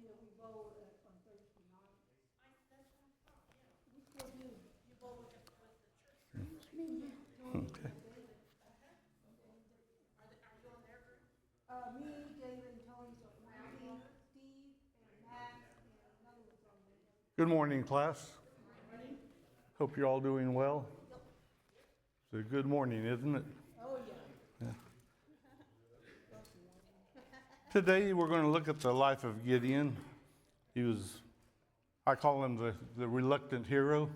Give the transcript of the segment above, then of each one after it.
that we bowl on Thursday night. We still do. You bowl with the church? Me. Okay. Me, David, and Tony, so Randy, Steve, and Matt, and another one's on there. Good morning, class. Hope you're all doing well. It's a good morning, isn't it? Oh, yeah. Today we're going to look at the life of Gideon. I call him the reluctant hero.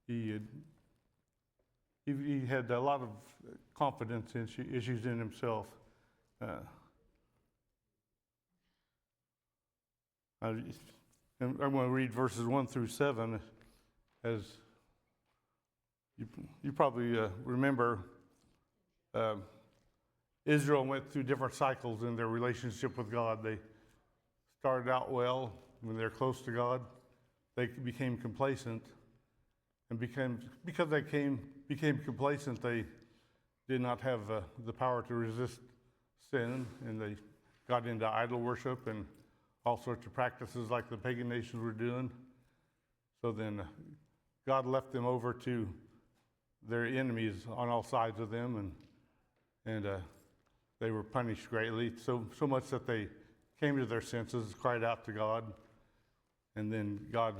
He had a lot of confidence issues in himself. I'm going to read verses 1 through 7. As you probably remember, Israel went through different cycles in their relationship with God. They started out well when they're close to God. They became complacent, and because they became complacent, they did not have the power to resist sin, and they got into idol worship and all sorts of practices like the pagan nations were doing. So then God left them over to their enemies on all sides of them, and they were punished greatly, so much that they came to their senses, cried out to God, and then God,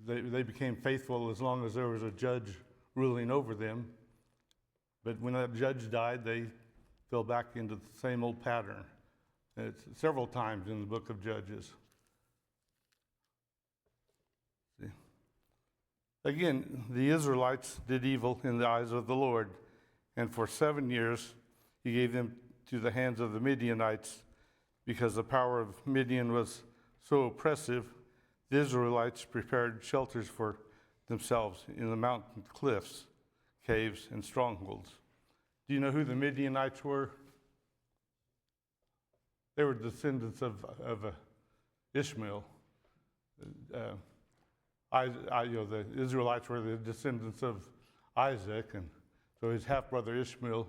they became faithful as long as there was a judge ruling over them. But when that judge died, they fell back into the same old pattern. It's several times in the book of Judges. See. Again, the Israelites did evil in the eyes of the Lord, and for 7 years he gave them to the hands of the Midianites. Because the power of Midian was so oppressive, the Israelites prepared shelters for themselves in the mountain cliffs, caves, and strongholds. Do you know who the Midianites were? They were descendants of Ishmael. The Israelites were the descendants of Isaac, and so his half-brother Ishmael,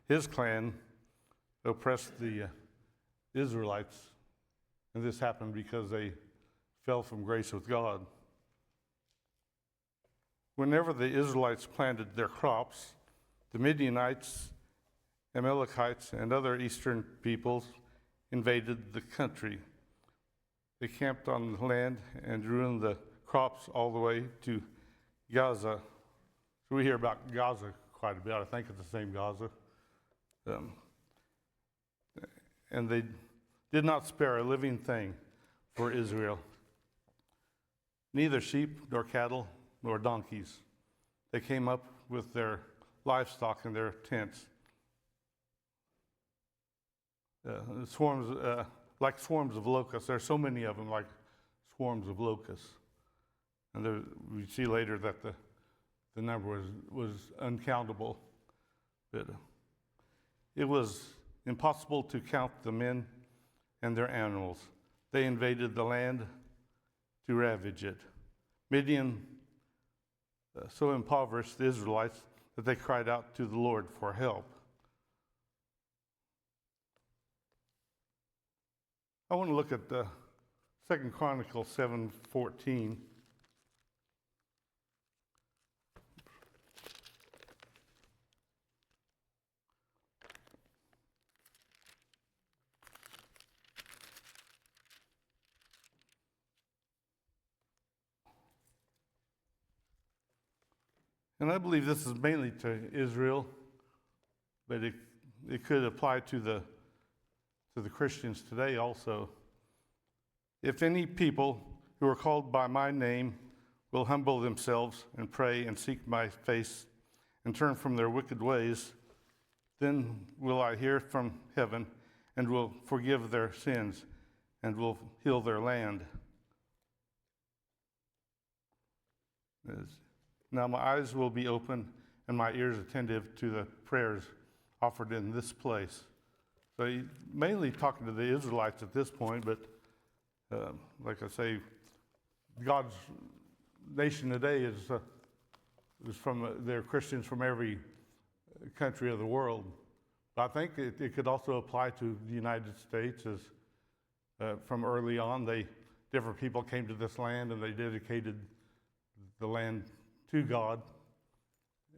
his clan oppressed the Israelites, and this happened because they fell from grace with God. Whenever the Israelites planted their crops, the Midianites, Amalekites, and other eastern peoples invaded the country. They camped on the land and ruined the crops all the way to Gaza. So we hear about Gaza quite a bit. I think it's the same Gaza. And they did not spare a living thing for Israel, neither sheep nor cattle nor donkeys. They came up with their livestock in their tents. Like swarms of locusts. There are so many of them, like swarms of locusts. And we see later that the number was uncountable. But it was impossible to count the men and their animals. They invaded the land to ravage it. Midian so impoverished the Israelites that they cried out to the Lord for help. I want to look at 2 Chronicles 7:14. And I believe this is mainly to Israel, but it could apply to the Christians today also. If any people who are called by my name will humble themselves and pray and seek my face and turn from their wicked ways, then will I hear from heaven and will forgive their sins and will heal their land. Now my eyes will be open and my ears attentive to the prayers offered in this place. So he's mainly talking to the Israelites at this point, but like I say, God's nation today is they're Christians from every country of the world. But I think it could also apply to the United States, as from early on. Different people came to this land and they dedicated the land to God.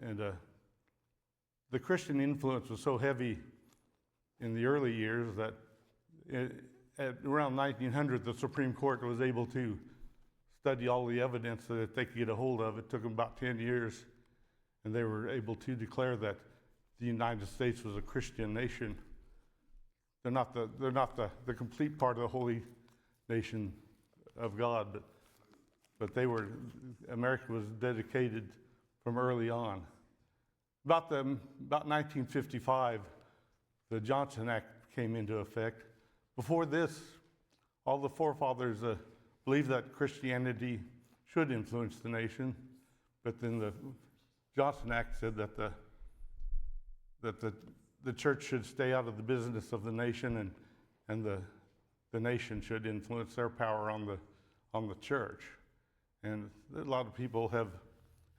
And the Christian influence was so heavy in the early years that at around 1900, the Supreme Court was able to study all the evidence that they could get a hold of. It took them about 10 years, and they were able to declare that the United States was a Christian nation. They're not the complete part of the holy nation of God, but America was dedicated from early on. About 1955, the Johnson Act came into effect. Before this, all the forefathers believed that Christianity should influence the nation, but then the Johnson Act said that the church should stay out of the business of the nation, and the nation should influence their power on the church. And a lot of people have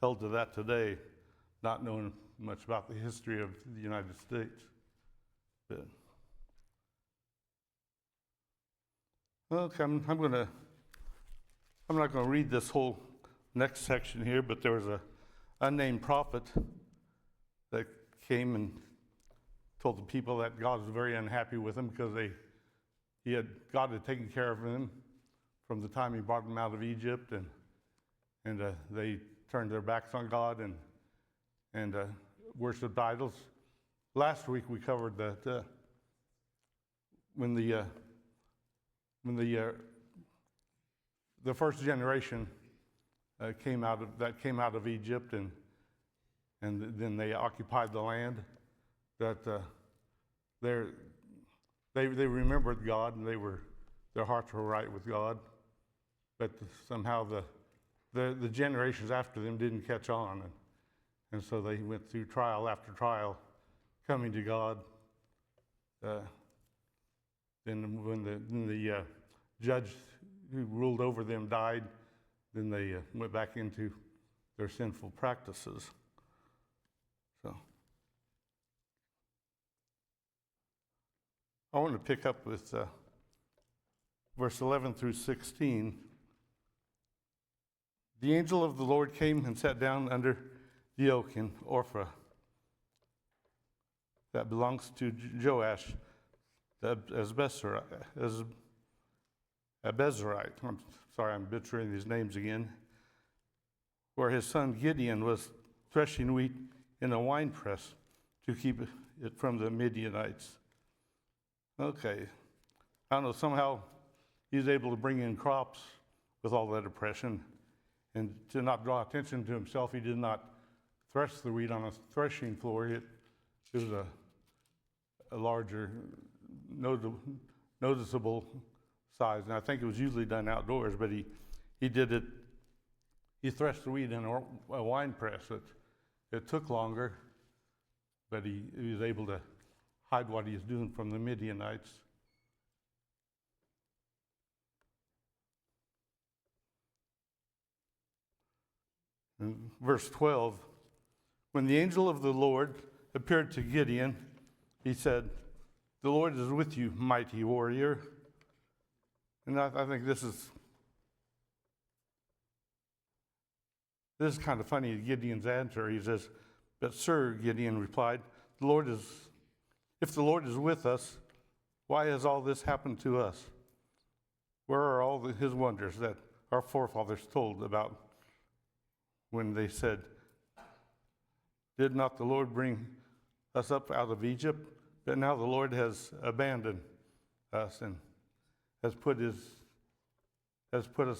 held to that today, not knowing much about the history of the United States. But, okay, I'm not going to read this whole next section here, but there was a unnamed prophet that came and told the people that God was very unhappy with them because God had taken care of them from the time He brought them out of Egypt, and they turned their backs on God and worshipped idols. Last week we covered that when the first generation came out of Egypt and then they occupied the land, that they remembered God and their hearts were right with God, but somehow the generations after them didn't catch on, and so they went through trial after trial, coming to God. Then when the judge who ruled over them died, then they went back into their sinful practices. So I want to pick up with verse 11 through 16. The angel of the Lord came and sat down under the oak in Ophrah that belongs to Joash the Abiezrite. I'm sorry, I'm butchering these names again. Where his son Gideon was threshing wheat in a winepress to keep it from the Midianites. Okay, I don't know, somehow he's able to bring in crops with all that oppression, and to not draw attention to himself, he did not thresh the wheat on a threshing floor. It was a larger, noticeable size, and I think it was usually done outdoors, but he did it. He threshed the wheat in a wine press. It took longer, but he was able to hide what he was doing from the Midianites. In verse 12, when the angel of the Lord appeared to Gideon, he said, "The Lord is with you, mighty warrior." And I think this is kind of funny, Gideon's answer. He says, "But sir," Gideon replied, if the Lord is with us, why has all this happened to us? Where are all his wonders that our forefathers told about when they said, 'Did not the Lord bring us up out of Egypt?' But now the Lord has abandoned us and has put us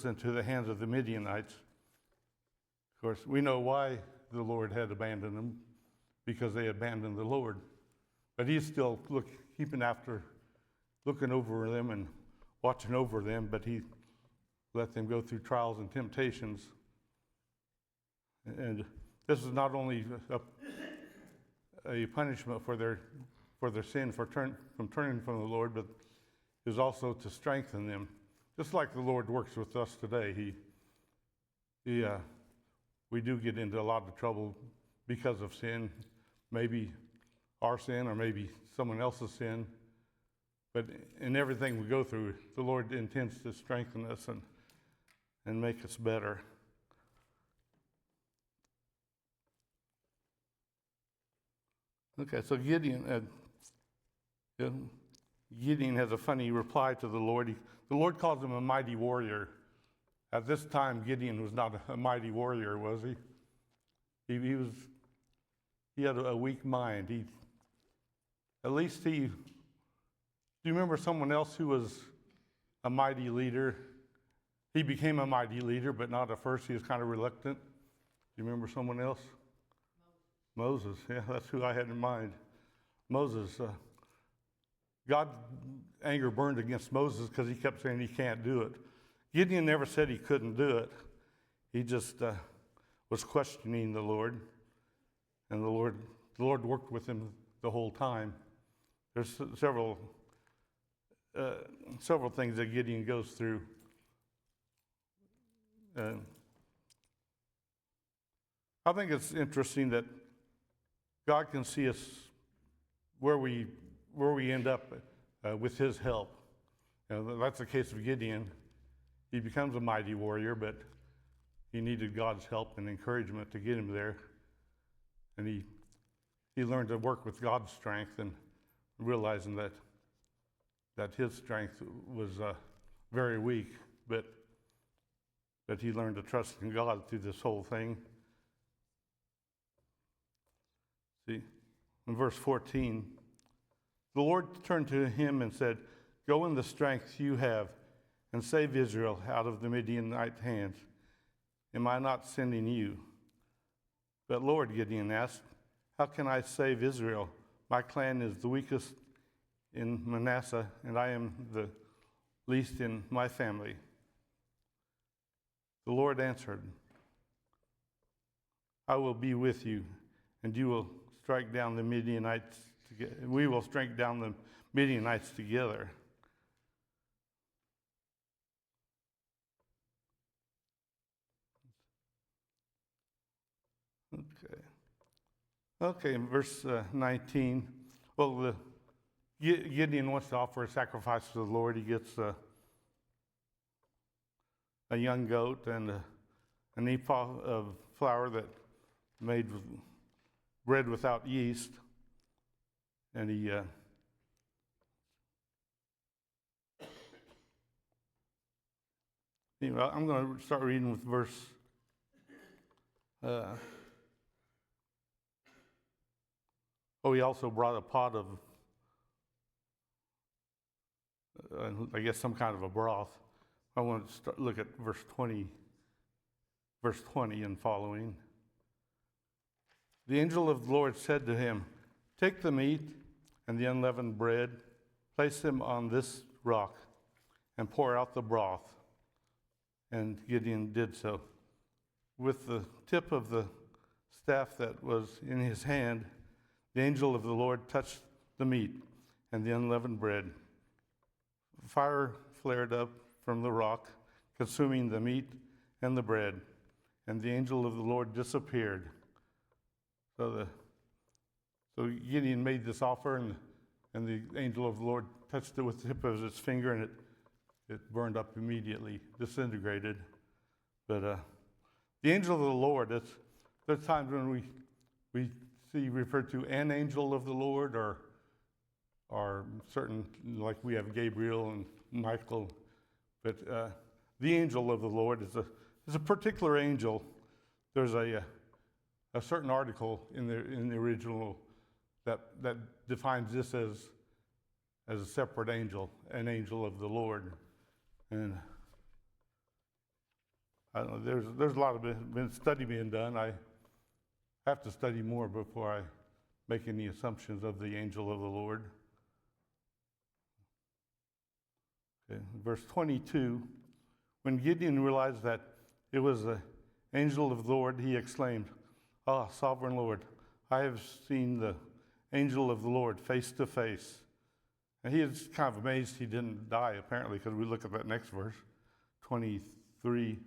into the hands of the Midianites." Of course, we know why the Lord had abandoned them, because they abandoned the Lord. But He's still looking over them and watching over them, but He let them go through trials and temptations. And this is not only a punishment for their sin, from turning from the Lord, but is also to strengthen them. Just like the Lord works with us today, we do get into a lot of trouble because of sin, maybe our sin or maybe someone else's sin. But in everything we go through, the Lord intends to strengthen us and make us better. Okay, so Gideon has a funny reply to the Lord. The Lord calls him a mighty warrior. At this time, Gideon was not a mighty warrior, was he? He had a weak mind. Do you remember someone else who was a mighty leader? He became a mighty leader, but not at first. He was kind of reluctant. Do you remember someone else? Moses, yeah, that's who I had in mind. Moses. God's anger burned against Moses because he kept saying he can't do it. Gideon never said he couldn't do it. He just was questioning the Lord, and the Lord worked with him the whole time. There's several things that Gideon goes through. I think it's interesting that God can see us where we end up with His help. That's the case of Gideon. He becomes a mighty warrior, but he needed God's help and encouragement to get him there. And he learned to work with God's strength and realizing that his strength was very weak, but he learned to trust in God through this whole thing. See, in verse 14, the Lord turned to him and said, "Go in the strength you have and save Israel out of the Midianite hands. Am I not sending you?" But Lord, Gideon asked, "How can I save Israel? My clan is the weakest in Manasseh, and I am the least in my family." The Lord answered, "I will be with you, and you will strike down the Midianites together. We will strike down the Midianites together." Okay, in verse 19, well, Gideon wants to offer a sacrifice to the Lord. He gets a young goat and an ephah of flour that made with bread without yeast. And I'm going to start reading with verse he also brought a pot of, I guess, some kind of a broth. I want to look at verse 20 and following. The angel of the Lord said to him, "Take the meat and the unleavened bread, place them on this rock, and pour out the broth." And Gideon did so. With the tip of the staff that was in his hand, the angel of the Lord touched the meat and the unleavened bread. Fire flared up from the rock, consuming the meat and the bread, and the angel of the Lord disappeared. So Gideon made this offer, and the angel of the Lord touched it with the tip of his finger, and it burned up immediately, disintegrated. But the angel of the Lord, there's times when we see referred to an angel of the Lord, or certain, like we have Gabriel and Michael, but the angel of the Lord is a particular angel. There's a certain article in the original that defines this as a separate angel, an angel of the Lord, and I don't know, there's a lot of study being done. I have to study more before I make any assumptions of the angel of the Lord. Okay. Verse 22, when Gideon realized that it was the angel of the Lord, he exclaimed, "Ah, sovereign Lord, I have seen the angel of the Lord face to face." And he is kind of amazed he didn't die, apparently, because we look at that next verse, 23.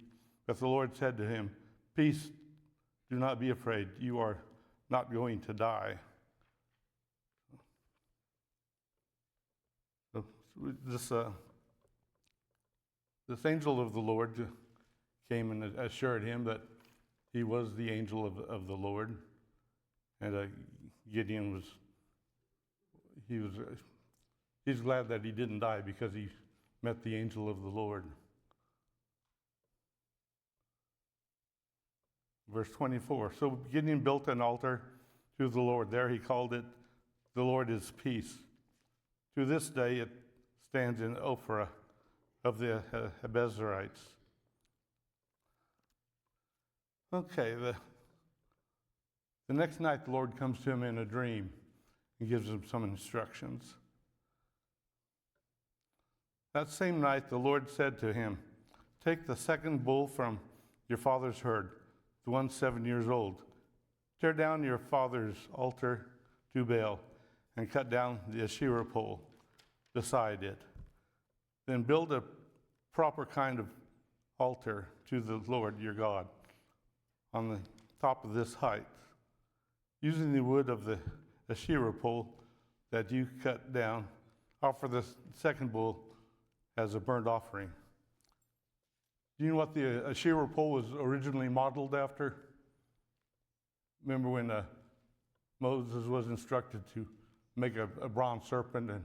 But the Lord said to him, "Peace, do not be afraid. You are not going to die." this angel of the Lord came and assured him that he was the angel of the Lord, and Gideon he's glad that he didn't die because he met the angel of the Lord. Verse 24, so Gideon built an altar to the Lord. There he called it, "The Lord is Peace." To this day it stands in Ophrah of the Abiezrites. Okay, the next night the Lord comes to him in a dream and gives him some instructions. That same night the Lord said to him, "Take the second bull from your father's herd, the one 7 years old. Tear down your father's altar to Baal and cut down the Asherah pole beside it. Then build a proper kind of altar to the Lord your God on the top of this height, using the wood of the Asherah pole that you cut down. Offer the second bull as a burnt offering." Do you know what the Asherah pole was originally modeled after? Remember when Moses was instructed to make a bronze serpent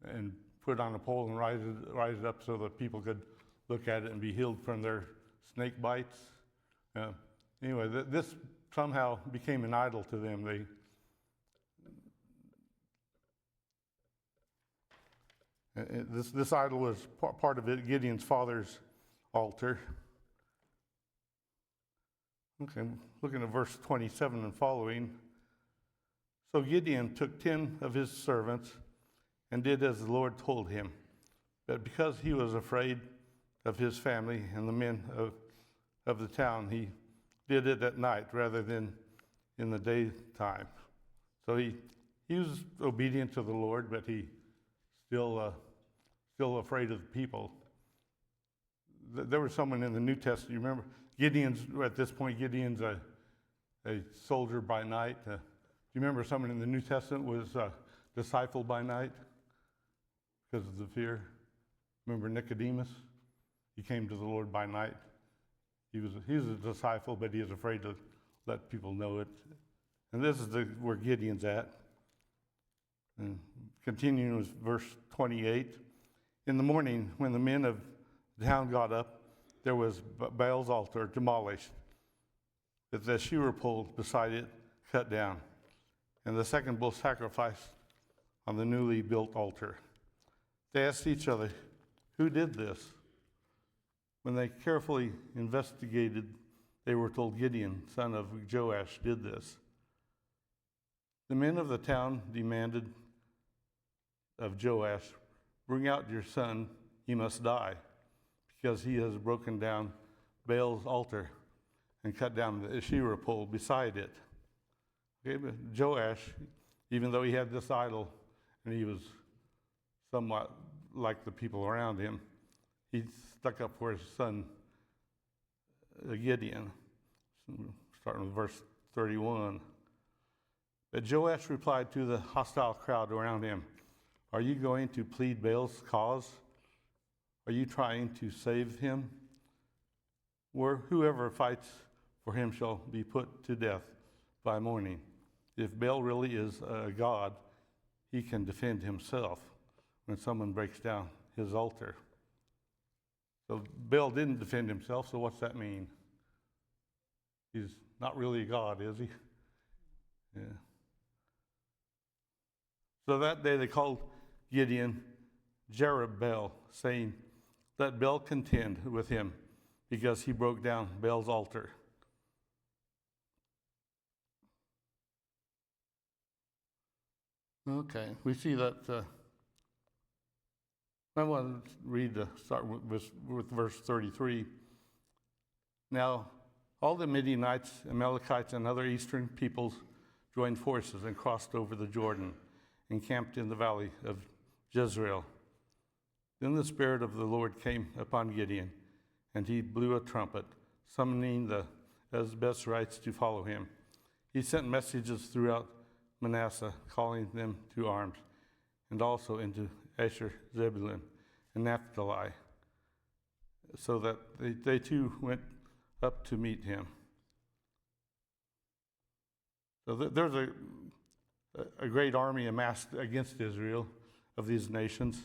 and put it on a pole and rise it up so that people could look at it and be healed from their snake bites? Anyway, this somehow became an idol to them. This idol was part of it, Gideon's father's altar. Okay, looking at verse 27 and following. So Gideon took 10 of his servants and did as the Lord told him. But because he was afraid of his family and the men of the town, he did it at night rather than in the daytime. So he was obedient to the Lord, but he still afraid of the people. There was someone in the New Testament, you remember, at this point, Gideon's a soldier by night. Do you remember someone in the New Testament was a disciple by night because of the fear? Remember Nicodemus? He came to the Lord by night. He was a disciple, but he was afraid to let people know it. And this is where Gideon's at. And continuing with verse 28. In the morning, when the men of the town got up, there was Baal's altar demolished, with the Asherah pole beside it cut down, and the second bull sacrificed on the newly built altar. They asked each other, "Who did this?" When they carefully investigated, they were told Gideon, son of Joash, did this. The men of the town demanded of Joash, "Bring out your son, he must die, because he has broken down Baal's altar and cut down the Asherah pole beside it." Okay, but Joash, even though he had this idol and he was somewhat like the people around him, he stuck up for his son Gideon. Starting with verse 31. But Joash replied to the hostile crowd around him, "Are you going to plead Baal's cause? Are you trying to save him? Whoever fights for him shall be put to death by morning. If Baal really is a god, he can defend himself when someone breaks down his altar." So Baal didn't defend himself, so what's that mean? He's not really a god, is he? Yeah. So that day they called Gideon Jerubbaal, saying, "Let Baal contend with him, because he broke down Baal's altar." Okay, we see that. I want to start with verse 33. Now, all the Midianites, Amalekites, and other eastern peoples joined forces and crossed over the Jordan and camped in the valley of Jezreel. Then the Spirit of the Lord came upon Gideon, and he blew a trumpet, summoning the Abiezrites to follow him. He sent messages throughout Manasseh, calling them to arms, and also into Asher, Zebulun, and Naphtali, so that they too went up to meet him. So there's a great army amassed against Israel of these nations,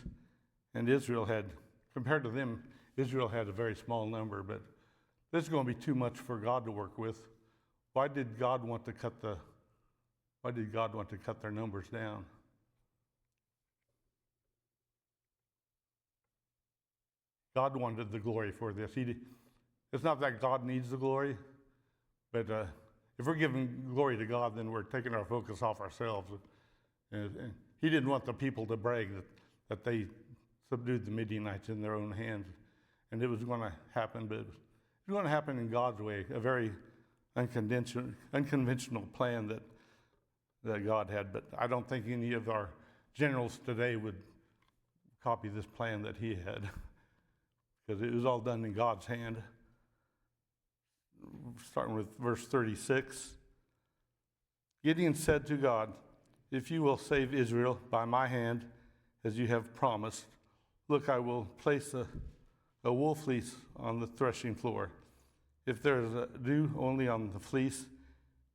and Israel had, compared to them, Israel had a very small number, but this is going to be too much for God to work with. Why did God want to cut their numbers down? God wanted the glory for this. It's not that God needs the glory, but if we're giving glory to God, then we're taking our focus off ourselves. And he didn't want the people to brag that they subdued the Midianites in their own hands. And it was going to happen, but it was going to happen in God's way, a very unconventional plan that God had. But I don't think any of our generals today would copy this plan that he had, because it was all done in God's hand. Starting with verse 36. Gideon said to God, "If you will save Israel by my hand, as you have promised, look, I will place a wool fleece on the threshing floor. If there is a dew only on the fleece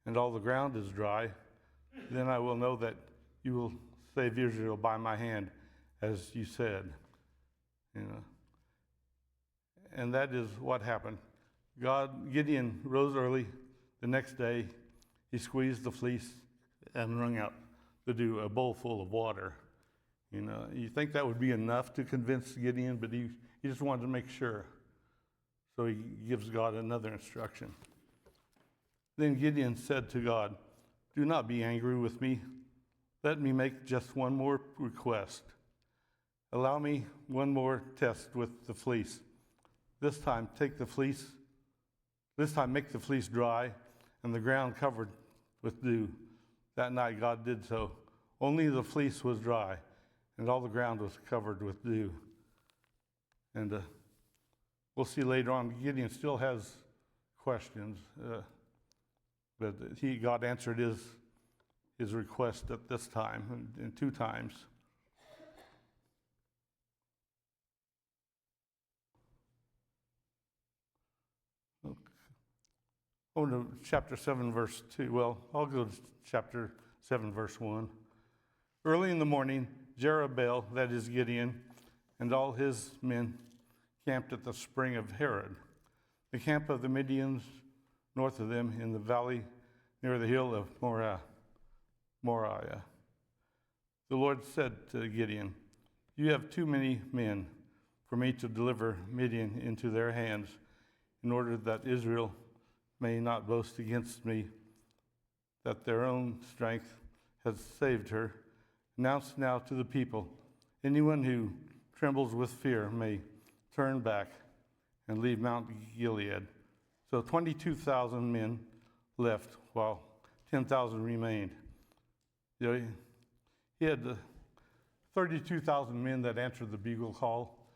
and all the ground is dry, then I will know that you will save Israel by my hand, as you said." And that is what happened. Gideon rose early the next day. He squeezed the fleece and wrung out the dew, a bowl full of water. You think that would be enough to convince Gideon, but he just wanted to make sure. So he gives God another instruction. Then Gideon said to God, "Do not be angry with me. Let me make just one more request. Allow me one more test with the fleece. This time make the fleece dry and the ground covered with dew." That night God did so. Only the fleece was dry and all the ground was covered with dew. And we'll see later on, Gideon still has questions, but God answered his request at this time, and 2 times. Go to chapter 7, verse 2. Well, I'll go to chapter 7, verse 1. Early in the morning, Jerubbaal, that is Gideon, and all his men camped at the spring of Harod, the camp of the Midians north of them in the valley near the hill of Moriah. The Lord said to Gideon, "You have too many men for me to deliver Midian into their hands, in order that Israel may not boast against me that their own strength has saved her. Announce now to the people, anyone who trembles with fear may turn back and leave Mount Gilead." So 22,000 men left, while 10,000 remained. He had 32,000 men that answered the bugle call,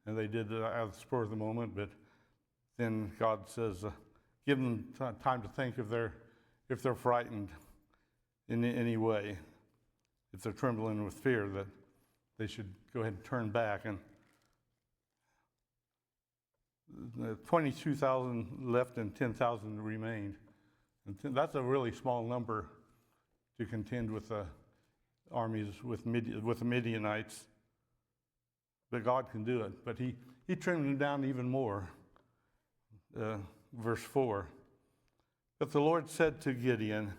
and they did it out of the spur of the moment, but then God says, give them time to think if they're frightened in any way, if they're trembling with fear, that they should go ahead and turn back. And 22,000 left and 10,000 remained. And that's a really small number to contend with the armies with the Midianites. But God can do it. But he trimmed them down even more. Verse 4. But the Lord said to Gideon,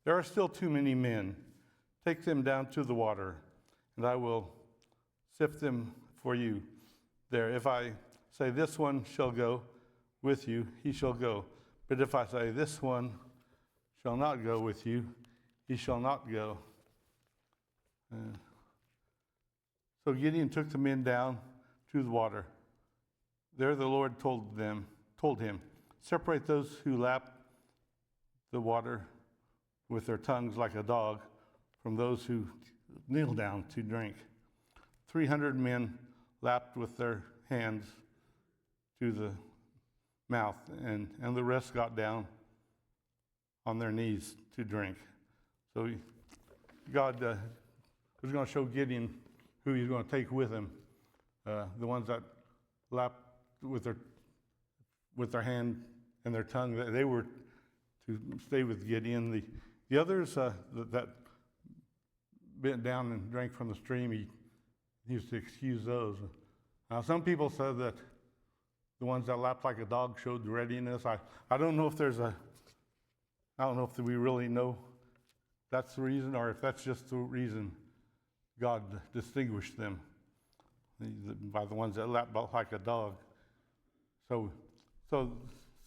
"There are still too many men. Take them down to the water, and I will sift them for you there. If I say this one shall go with you, he shall go. But if I say this one shall not go with you, he shall not go." So Gideon took the men down to the water. There the Lord told him, "Separate those who lap the water with their tongues like a dog from those who kneel down to drink." 300 men lapped with their hands to the mouth, and the rest got down on their knees to drink. So God was going to show Gideon who he's going to take with him. The ones that lapped with their hand and their tongue, they were to stay with Gideon. The others that bent down and drank from the stream, he used to excuse those. Some people said that the ones that lapped like a dog showed readiness. I don't know if I don't know if we really know that's the reason, or if that's just the reason God distinguished them by the ones that lapped like a dog. So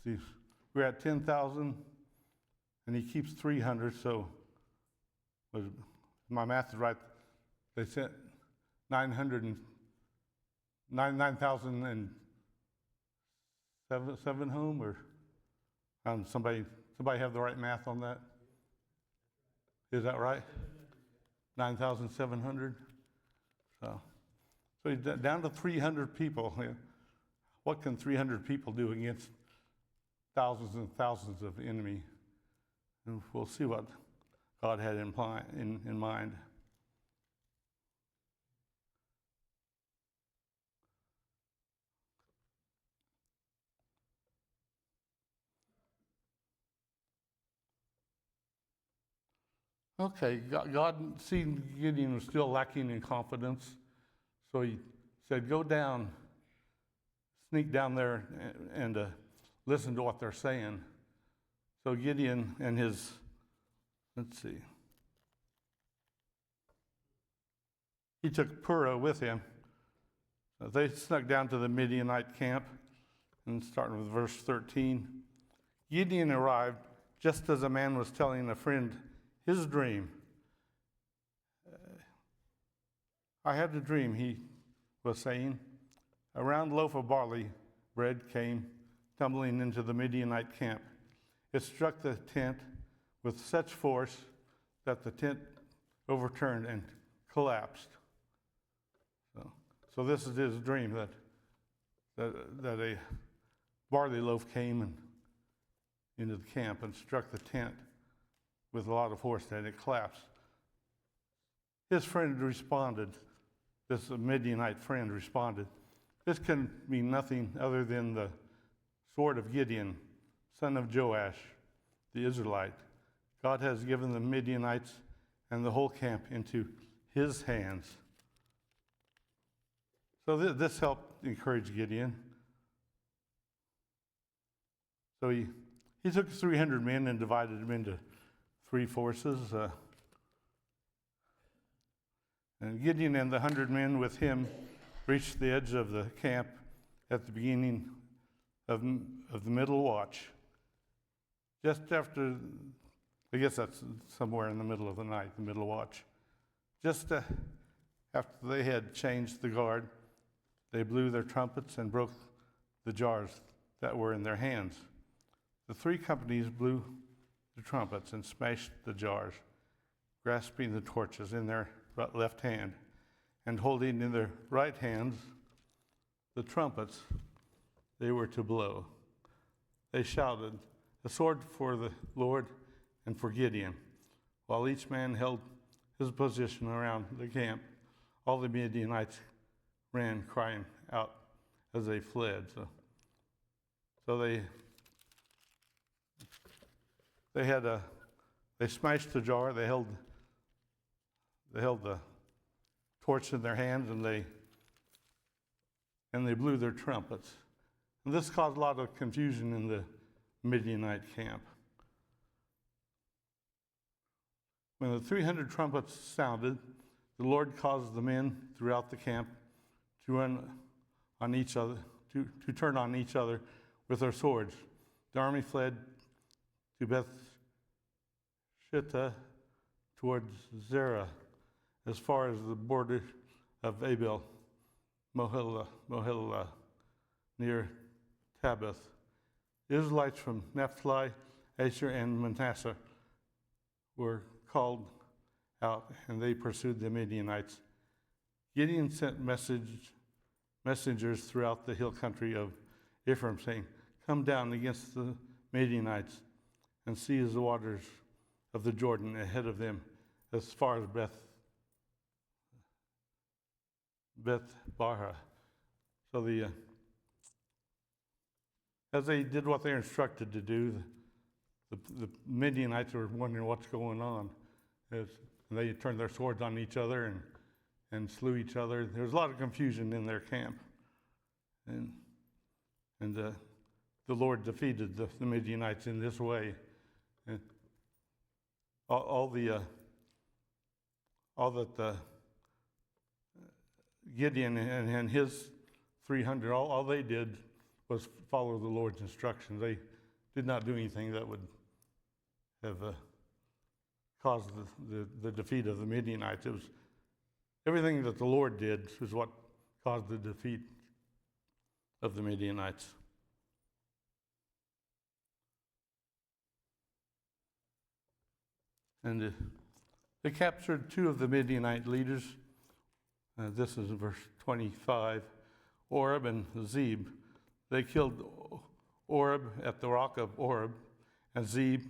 see, we're at 10,000, and he keeps 300. So my math is right. They sent 9,007 home, or somebody have the right math on that? Is that right? 9,700. So he's down to 300 people. What can 300 people do against thousands and thousands of enemy? And we'll see what God had in mind. Okay, God seeing Gideon was still lacking in confidence, so he said, go down, sneak down there and listen to what they're saying. So Gideon and his, he took Purah with him. They snuck down to the Midianite camp, and starting with verse 13. Gideon arrived just as a man was telling a friend his dream. I had a dream, he was saying. A round loaf of barley bread came tumbling into the Midianite camp. It struck the tent with such force that the tent overturned and collapsed. So this is his dream, that a barley loaf came into the camp and struck the tent with a lot of force, and it collapsed. His friend responded, this Midianite friend responded, this can mean nothing other than the sword of Gideon, son of Joash, the Israelite. God has given the Midianites and the whole camp into his hands. So this helped encourage Gideon. So he took 300 men and divided them into 3 forces. And Gideon and the 100 men with him reached the edge of the camp at the beginning of the middle watch. Just after, I guess that's somewhere in the middle of the night, the middle watch. Just after they had changed the guard, they blew their trumpets and broke the jars that were in their hands. The 3 companies blew the trumpets and smashed the jars, grasping the torches in their left hand and holding in their right hands the trumpets they were to blow. They shouted, "A sword for the Lord and for Gideon." While each man held his position around the camp, all the Midianites ran, crying out as they fled. So they smashed the jar. They held the torch in their hands, and they blew their trumpets. And this caused a lot of confusion in the Midianite camp. When the 300 trumpets sounded, the Lord caused the men throughout the camp to run on each other, to turn on each other with their swords. The army fled to Beth Shittah towards Zerah, as far as the border of Abel Mohillah, near Tabith. Israelites from Naphtali, Asher, and Manasseh were called out, and they pursued the Midianites. Gideon sent messengers throughout the hill country of Ephraim, saying, "Come down against the Midianites and seize the waters of the Jordan ahead of them as far as Beth Beth-Barah. So as they did what they were instructed to do, the Midianites were wondering what's going on. And they turned their swords on each other and slew each other. There was a lot of confusion in their camp. And the Lord defeated the Midianites in this way. And all that Gideon and his 300, all they did was follow the Lord's instructions. They did not do anything that would have caused the defeat of the Midianites. It was everything that the Lord did is what caused the defeat of the Midianites. And they captured two of the Midianite leaders. This is verse 25, Oreb and Zeb. They killed Oreb at the rock of Oreb and Zeb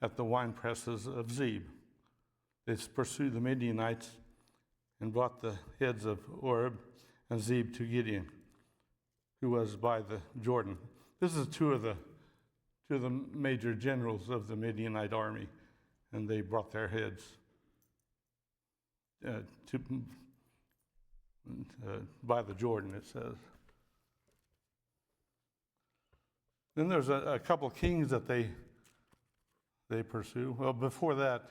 at the wine presses of Zeb. They pursued the Midianites and brought the heads of Oreb and Zeb to Gideon, who was by the Jordan. This is two of the major generals of the Midianite army, and they brought their heads by the Jordan, it says. Then there's a couple kings that they pursue. Well, before that,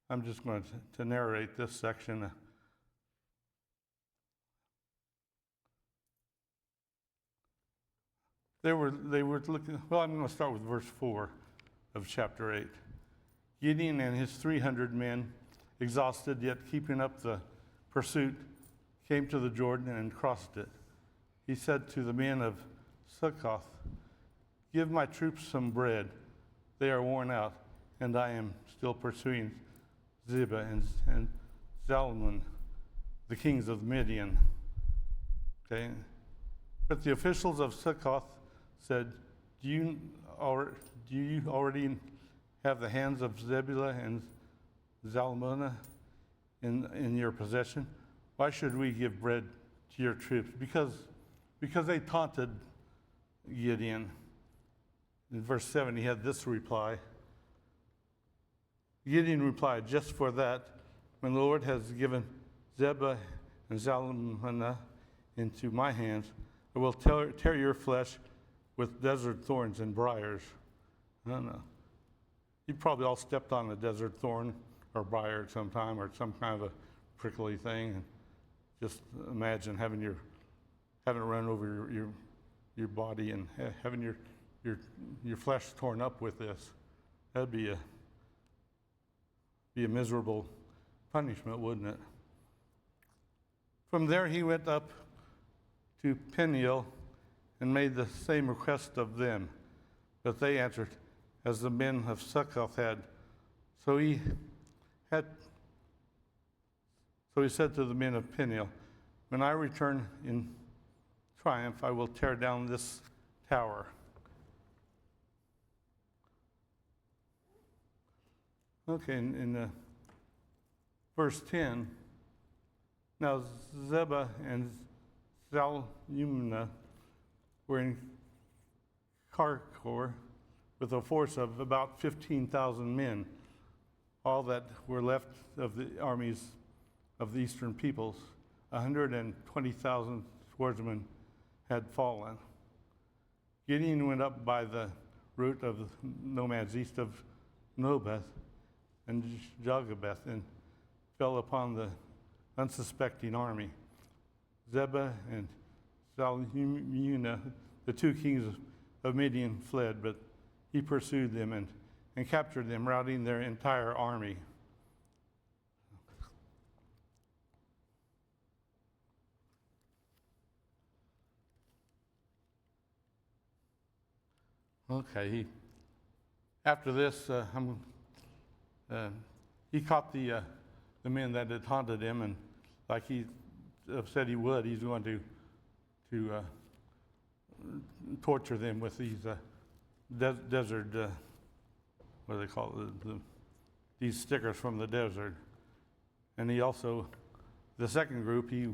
I'm just going to narrate this section. They were looking. Well, I'm going to start with verse 4 of chapter 8. Gideon and his 300 men, exhausted yet keeping up the pursuit, came to the Jordan and crossed it. He said to the men of Succoth, "Give my troops some bread. They are worn out, and I am still pursuing Zebah and Zalmunna, the kings of Midian." Okay, but the officials of Succoth said, "Do you already have the hands of Zebulun and Zalmunna in your possession? Why should we give bread to your troops?" Because they taunted Gideon. In verse 7, he had this reply. Gideon replied, "Just for that, when the Lord has given Zebah and Zalmunna into my hands, I will tear your flesh with desert thorns and briars." No. You probably all stepped on a desert thorn or briar at some time, or some kind of a prickly thing. And just imagine having it run over your body and having your flesh torn up with this. That'd be a miserable punishment, wouldn't it? From there he went up to Peniel and made the same request of them, but they answered as the men of Succoth had. So he said to the men of Peniel, "When I return in triumph, I will tear down this tower." Okay, in verse 10, now Zebah and Zalmunna were in Karkor with a force of about 15,000 men, all that were left of the armies of the eastern peoples. 120,000 swordsmen had fallen. Gideon went up by the route of the nomads east of Nobeth and Jogabeth and fell upon the unsuspecting army. Zebah and Zalmunna, the two kings of Midian, fled, but he pursued them and captured them, routing their entire army. Okay, after this, he caught the men that had taunted him, and like he said he would, he's going to torture them with these desert, what do they call it? These stickers from the desert. And he also, the second group, he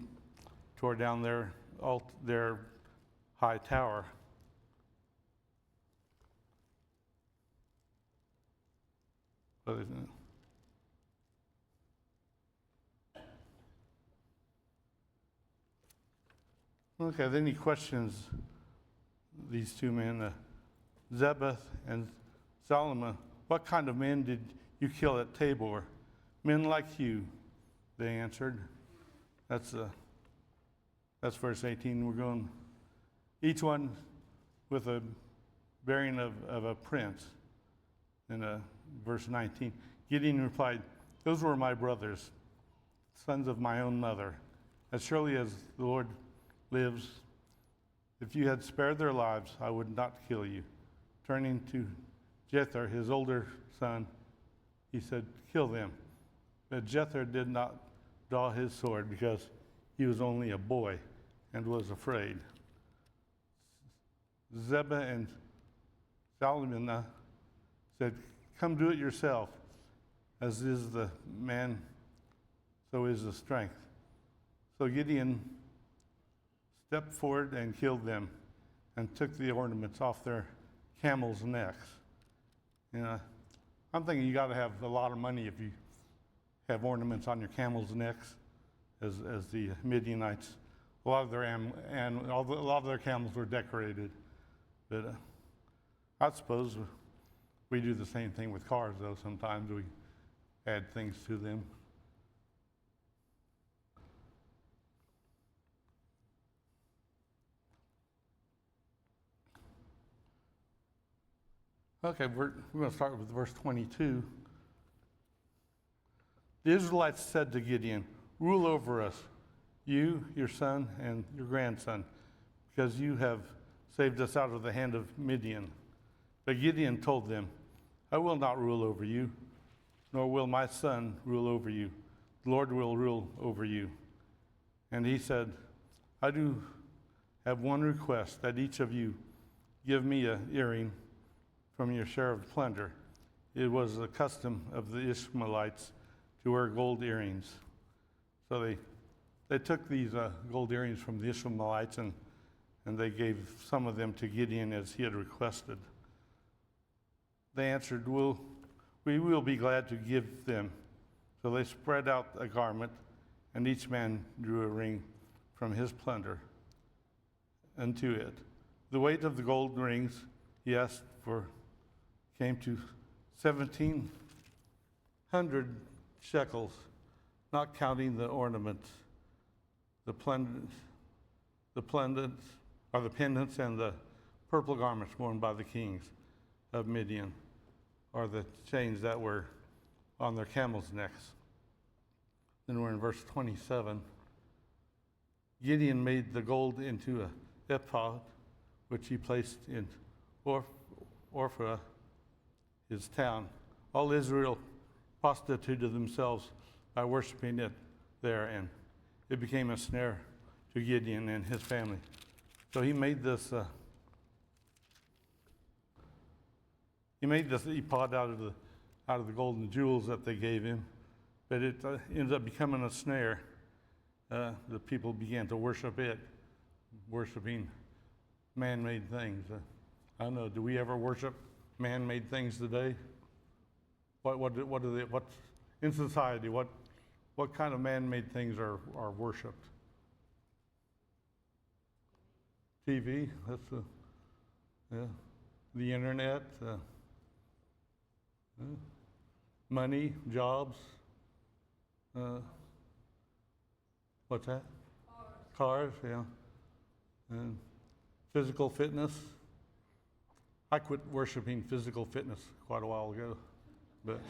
tore down their high tower. But okay, then he questions these two men, Zebeth and Solomon. What kind of men did you kill at Tabor? Men like you, they answered. That's verse 18. We're going, each one with a bearing of a prince. In verse 19, Gideon replied, those were my brothers, sons of my own mother. As surely as the Lord lives, if you had spared their lives, I would not kill you. Turning to Jether, his older son, he said, kill them. But Jether did not draw his sword because he was only a boy and was afraid. Zebah and Salmon said, come do it yourself. As is the man, so is the strength. So Gideon stepped forward and killed them and took the ornaments off their camels' necks. You know, I'm thinking you got to have a lot of money if you have ornaments on your camels' necks, as the Midianites. A lot of their camels were decorated. But I suppose we do the same thing with cars, though. Sometimes we add things to them. Okay, we're going to start with verse 22. The Israelites said to Gideon, rule over us, you, your son, and your grandson, because you have saved us out of the hand of Midian. But Gideon told them, I will not rule over you, nor will my son rule over you. The Lord will rule over you. And he said, I do have one request, that each of you give me an earring from your share of plunder. It was the custom of the Ishmaelites to wear gold earrings. So they took these gold earrings from the Ishmaelites and they gave some of them to Gideon as he had requested. They answered, we will be glad to give them. So they spread out a garment, and each man drew a ring from his plunder unto it. The weight of the gold rings he asked for came to 1,700 shekels, not counting the ornaments, the pendants, or the pendants and the purple garments worn by the kings of Midian, or the chains that were on their camels' necks. Then we're in verse 27. Gideon made the gold into a ephod, which he placed in Ophrah, his town. All Israel prostituted themselves by worshiping it there, and it became a snare to Gideon and his family. So he made this ephod out of the golden jewels that they gave him, but it ended up becoming a snare. The people began to worship it, worshiping man-made things. I don't know. Do we ever worship man-made things today? What in society? What kind of man-made things are worshipped? TV. That's the internet. Money, jobs. What's that? Cars, yeah. And physical fitness. I quit worshiping physical fitness quite a while ago, but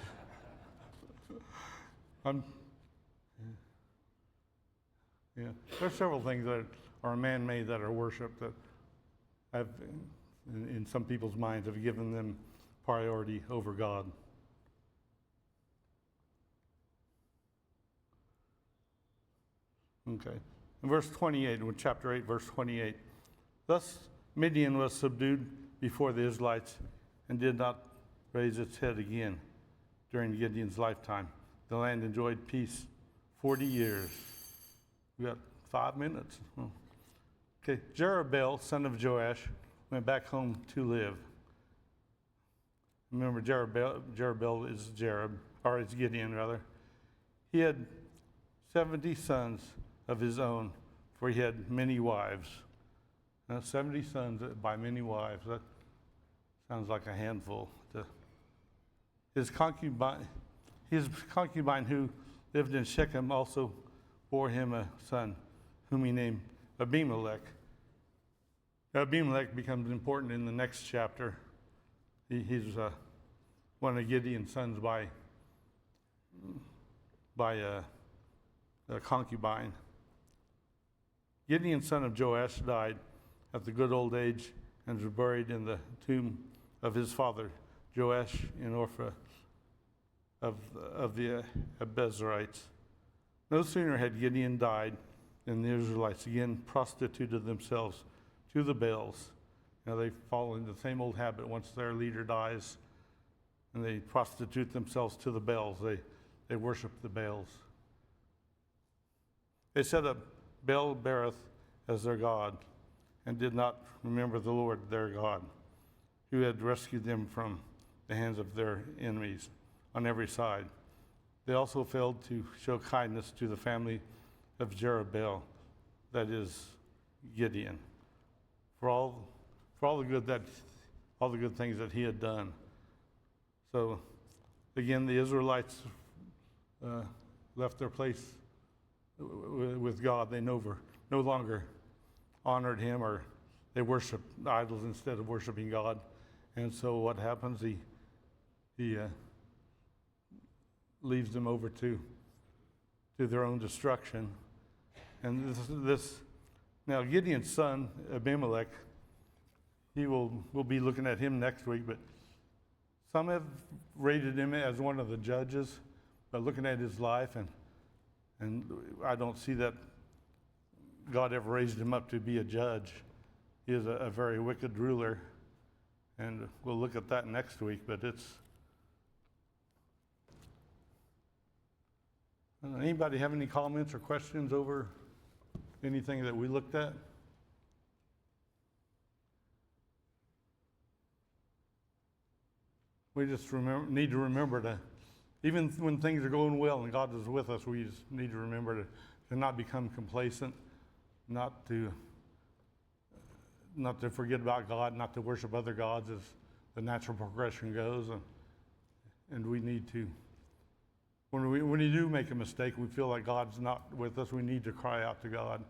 there's several things that are man-made that are worshipped that have, in some people's minds, have given them priority over God. Okay. In verse 28, in chapter 8, verse 28, thus Midian was subdued before the Israelites and did not raise its head again during Gideon's lifetime. The land enjoyed peace 40 years. We got 5 minutes. Okay, Jerubbaal, son of Joash, went back home to live. Remember, Jerubbaal is it's Gideon, rather. He had 70 sons of his own, for he had many wives. Now, 70 sons by many wives. That sounds like a handful. His concubine who lived in Shechem also bore him a son, whom he named Abimelech. Abimelech becomes important in the next chapter. He's one of Gideon's sons by a concubine. Gideon, son of Joash, died at the good old age and was buried in the tomb of his father, Joash, in Ophrah of the Abezrites. No sooner had Gideon died than the Israelites again prostituted themselves to the Baals. Now they fall into the same old habit. Once their leader dies, and they prostitute themselves to the Baals. They worship the Baals. They set up Baal Berith as their god and did not remember the Lord their God, who had rescued them from the hands of their enemies on every side. They also failed to show kindness to the family of Jerubbaal, that is Gideon, for all the good things that he had done. So again, the Israelites left their place with God. They no longer honored him, or they worshiped idols instead of worshiping God. And so what happens? He leaves them over to their own destruction. And this now Gideon's son Abimelech, we'll be looking at him next week, but some have rated him as one of the judges, but looking at his life, and I don't see that God ever raised him up to be a judge. He is a very wicked ruler, and we'll look at that next week, but it's... Anybody have any comments or questions over anything that we looked at? We just need to remember to, even when things are going well and God is with us, we just need to remember to not become complacent, not to forget about God, not to worship other gods as the natural progression goes, and we need to. When we do make a mistake, we feel like God's not with us, we need to cry out to God,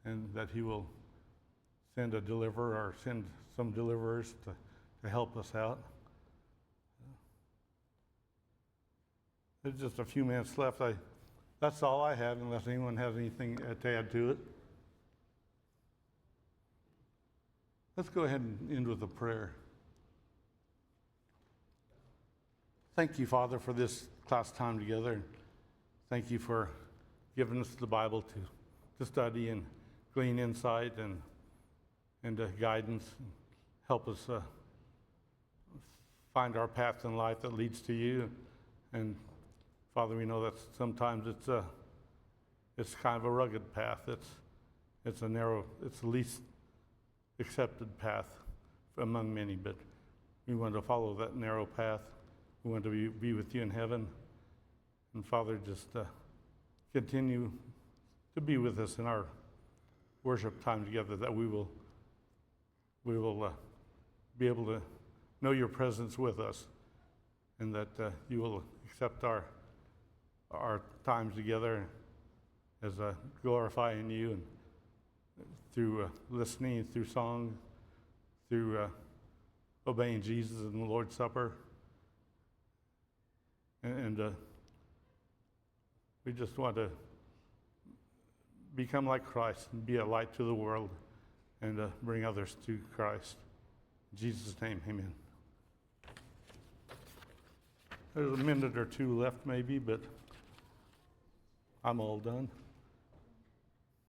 and that he will send a deliverer or send some deliverers to help us out. There's just a few minutes left. That's all I have, unless anyone has anything to add to it. Let's go ahead and end with a prayer. Thank you, Father, for this class time together. Thank you for giving us the Bible to study and glean insight and guidance. Help us find our path in life that leads to you. And Father, we know that sometimes it's kind of a rugged path. It's a narrow, it's the least accepted path among many, but we want to follow that narrow path. We want to be with you in heaven. And Father, just continue to be with us in our worship time together, that we will be able to know your presence with us, and that you will accept our times together as glorifying you, and through listening, through song, through obeying Jesus in the Lord's Supper. And we just want to become like Christ and be a light to the world, and bring others to Christ. In Jesus' name, amen. There's a minute or two left maybe, but I'm all done.